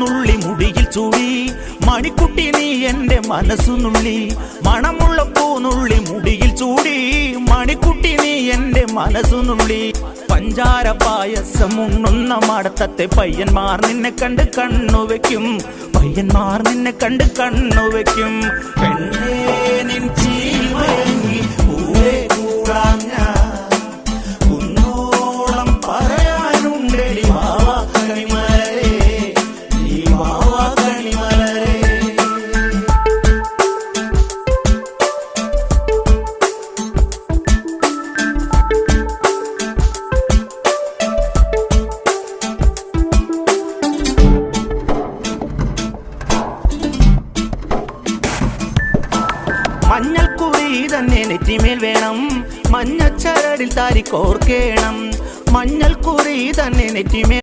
പൂനുള്ളി മുടിയിൽ ചൂടി മണിക്കുട്ടി നീ എന്റെ മനസ്സുനുള്ളി മണമുള്ള പൂനുള്ളി മുടിയിൽ ചൂടി മണിക്കുട്ടി നീ എന്റെ മനസ്സുനുള്ളി പഞ്ചാര പായസം ഉണ്ണുന്ന മടത്തത്തെ പയ്യന്മാർ നിന്നെ കണ്ട് കണ്ണുവെക്കും പയ്യന്മാർ നിന്നെ കണ്ട് കണ്ണുവെക്കും പെണ്ണേ നിൻ ചീമയങ്ങി പൂവേ കൂടാൻ ഞാൻ കുന്നോളം പറയാനുണ്ടടി വാവാ കണിമലരേ നീ വാവാ കണിമലരേ. മഞ്ഞൾക്കുറി തന്നെ നെറ്റിമേൽ വേണം മഞ്ഞച്ചരടിൽ താരി കോർക്കേണം മഞ്ഞൾക്കുറി തന്നെ നെറ്റിമേൽ